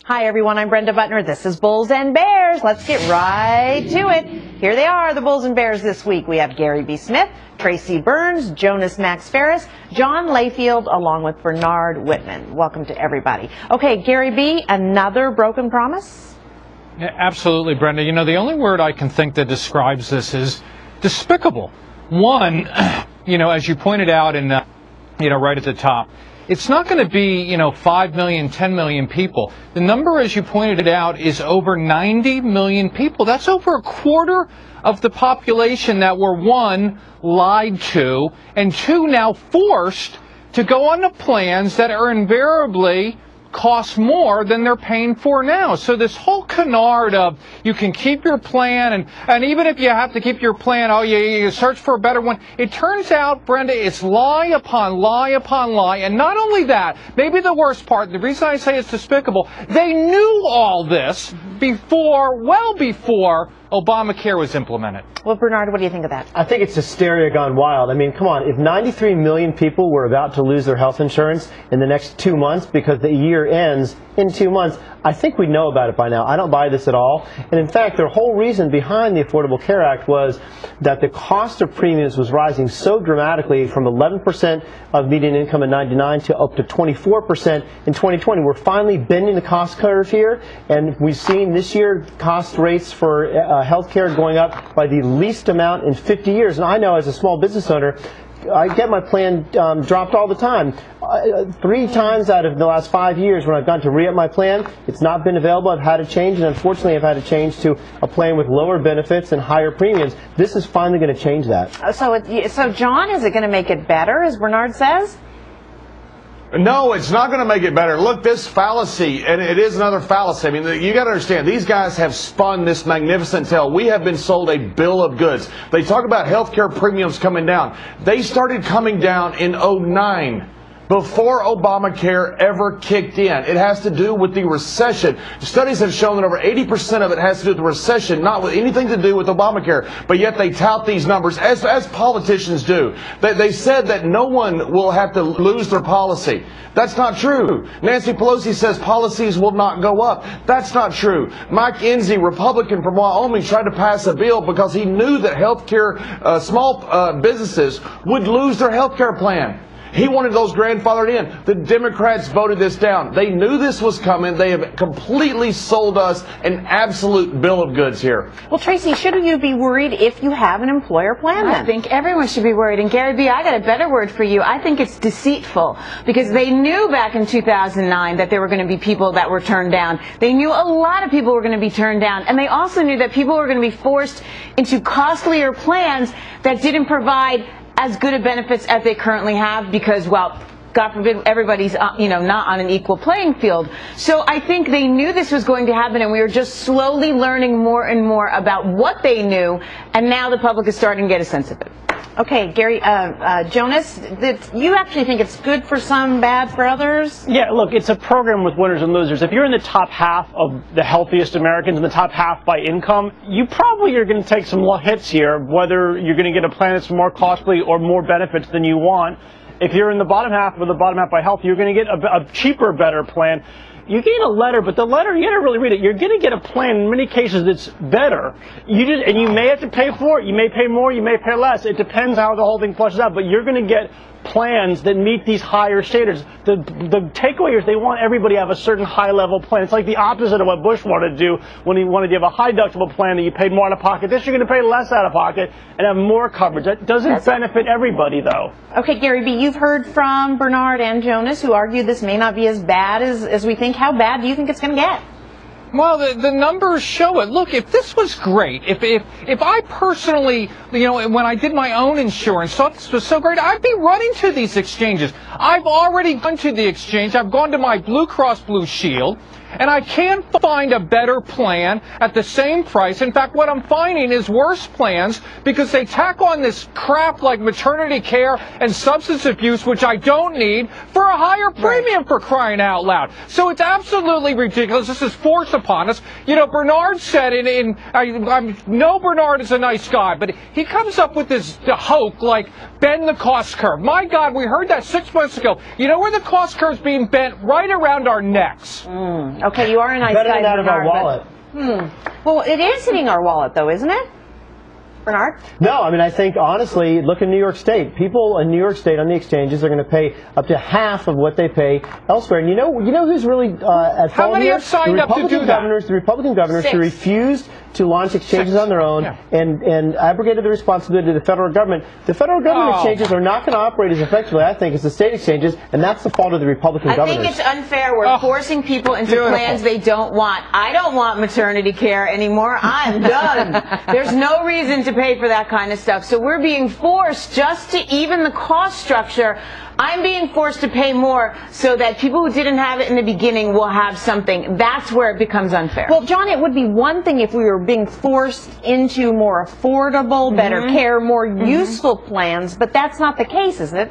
Hi everyone, I'm Brenda Butner. This is Bulls and Bears. Let's get right to it. Here they are, the Bulls and Bears this week. We have Gary B. Smith, Tracy Burns, Jonas Max Ferris, John Layfield, along with Bernard Whitman. Welcome to everybody. Okay, Gary B., another broken promise? Yeah, absolutely, Brenda. You know, the only word I can think that describes this is despicable. One, you know, as you pointed out in, right at the top, it's not going to be, 5 million, 10 million people. The number, as you pointed out, is over 90 million people. That's over a quarter of the population that were, one, lied to, and two, now forced to go on to plans that are invariably cost more than they're paying for now. So this whole canard of you can keep your plan, and even if you have to keep your plan, you search for a better one. It turns out, Brenda, it's lie upon lie upon lie. And not only that, maybe the worst part, the reason I say it's despicable, they knew all this well before Obamacare was implemented. Well, Bernard, what do you think of that? I think it's hysteria gone wild. I mean, come on, if 93 million people were about to lose their health insurance in the next 2 months because the year ends in 2 months, I think we know about it by now. I don't buy this at all. And in fact, their whole reason behind the Affordable Care Act was that the cost of premiums was rising so dramatically from 11% of median income in 99 to up to 24% in 2020. We're finally bending the cost curve here, and we've seen this year cost rates for health care going up by the least amount in 50 years. And I know as a small business owner, I get my plan dropped all the time. 3 times out of the last 5 years when I've gone to re-up my plan, it's not been available. I've had to change, and unfortunately I've had to change to a plan with lower benefits and higher premiums. This is finally going to change that. So John, is it going to make it better, as Bernard says? No, it's not going to make it better. Look, this fallacy, and it is another fallacy. I mean, you got to understand, these guys have spun this magnificent tale. We have been sold a bill of goods. They talk about healthcare premiums coming down. They started coming down in 2009. Before Obamacare ever kicked in. It has to do with the recession. Studies have shown that over 80% of it has to do with the recession, not with anything to do with Obamacare. But yet they tout these numbers, as politicians do. They said that no one will have to lose their policy. That's not true. Nancy Pelosi says policies will not go up. That's not true. Mike Enzi, Republican from Wyoming, tried to pass a bill because he knew that small businesses would lose their health care plan. He wanted those grandfathered in. The Democrats voted this down. They knew this was coming. They have completely sold us an absolute bill of goods here. Well, Tracy, shouldn't you be worried if you have an employer plan then? I think everyone should be worried. And Gary B., I got a better word for you. I think it's deceitful, because they knew back in 2009 that there were going to be people that were turned down. They knew a lot of people were going to be turned down. And they also knew that people were going to be forced into costlier plans that didn't provide as good of benefits as they currently have, because, well, God forbid, everybody's, not on an equal playing field. So I think they knew this was going to happen, and we were just slowly learning more and more about what they knew, and now the public is starting to get a sense of it. Okay, Gary, Jonas, you actually think it's good for some, bad for others? Yeah, look, it's a program with winners and losers. If you're in the top half of the healthiest Americans, in the top half by income, you probably are going to take some hits here, whether you're going to get a plan that's more costly or more benefits than you want. If you're in the bottom half or the bottom half by health, you're going to get a cheaper, better plan. You get a letter, but the letter, you got to really read it. You're going to get a plan in many cases that's better. And you may have to pay for it. You may pay more. You may pay less. It depends how the whole thing flushes out. But you're going to get plans that meet these higher standards. The takeaway is they want everybody to have a certain high-level plan. It's like the opposite of what Bush wanted to do when he wanted to have a high-deductible plan that you paid more out of pocket. This, you're going to pay less out of pocket and have more coverage. That doesn't benefit everybody, though. Okay, Gary B., you've heard from Bernard and Jonas, who argue this may not be as bad as we think. How bad do you think it's going to get? Well, the numbers show it. Look, if this was great, if I personally, when I did my own insurance, thought this was so great, I'd be running to these exchanges. I've already gone to the exchange. I've gone to my Blue Cross Blue Shield, and I can't find a better plan at the same price. In fact, what I'm finding is worse plans because they tack on this crap like maternity care and substance abuse, which I don't need, for a higher premium, for crying out loud. So it's absolutely ridiculous. This is forced upon us. You know, Bernard said I know Bernard is a nice guy, but he comes up with this hoax like bend the cost curve. My God, we heard that 6 months ago. You know where the cost curve's being bent? Right around our necks. Okay, you are a nice guy, Better than out of our wallet. Well, it is hitting our wallet, though, isn't it? Bernard? No, I mean, I think, honestly, look at New York State. People in New York State on the exchanges are going to pay up to half of what they pay elsewhere. And you know who's really at fault How many here? have signed up to do that? The Republican governors who refused to launch exchanges on their own and abrogated the responsibility to the federal government. The federal government exchanges are not going to operate as effectively, I think, as the state exchanges, and that's the fault of the Republican governors. I think it's unfair. We're forcing people into plans they don't want. I don't want maternity care anymore. I'm done. There's no reason to pay for that kind of stuff. So we're being forced just to even the cost structure. I'm being forced to pay more so that people who didn't have it in the beginning will have something. That's where it becomes unfair. Well, John, it would be one thing if we were being forced into more affordable, better care, more useful plans, but that's not the case, is it?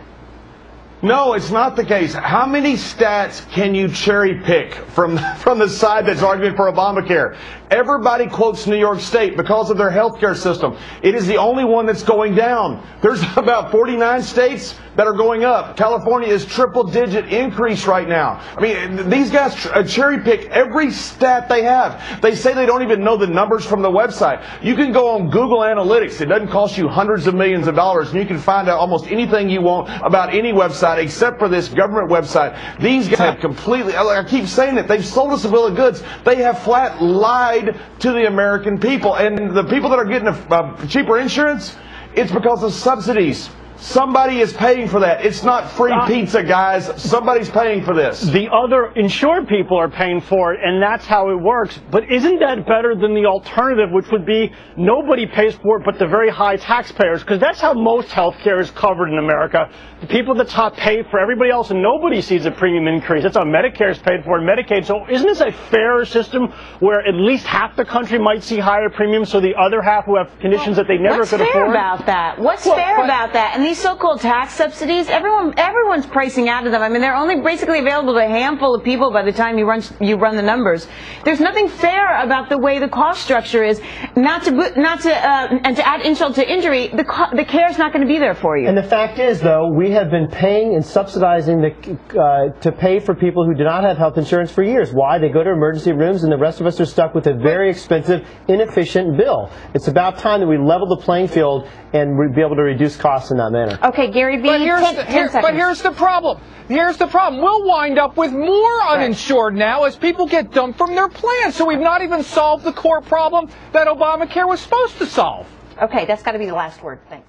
No, it's not the case. How many stats can you cherry pick from the side that's arguing for Obamacare? Everybody quotes New York State because of their healthcare system. It is the only one that's going down. There's about 49 states that are going up. California is triple-digit increase right now. I mean, these guys cherry pick every stat they have. They say they don't even know the numbers from the website. You can go on Google Analytics. It doesn't cost you hundreds of millions of dollars, and you can find out almost anything you want about any website except for this government website. These guys have completely, I keep saying it, they've sold us a bill of goods. They have flat lied to the American people. And the people that are getting a cheaper insurance, it's because of subsidies. Somebody is paying for that. It's not free pizza, guys. Somebody's paying for this. The other insured people are paying for it, and that's how it works. But isn't that better than the alternative, which would be nobody pays for it but the very high taxpayers? Because that's how most health care is covered in America. The people at the top pay for everybody else, and nobody sees a premium increase. That's how Medicare is paid for and Medicaid. So isn't this a fairer system where at least half the country might see higher premiums, so the other half who have conditions that they never could afford? What's fair about that? What's fair about that? And these so-called tax subsidies, everyone's pricing out of them. I mean, they're only basically available to a handful of people by the time you run the numbers. There's nothing fair about the way the cost structure is. And to add insult to injury, the care is not going to be there for you. And the fact is, though, we have been paying and subsidizing to pay for people who do not have health insurance for years. Why? They go to emergency rooms, and the rest of us are stuck with a very expensive, inefficient bill. It's about time that we level the playing field and be able to reduce costs in that manner. Okay, Gary B. But here's the problem. Here's the problem. We'll wind up with more uninsured now as people get dumped from their plans. So we've not even solved the core problem that Obamacare was supposed to solve. Okay, that's got to be the last word. Thanks.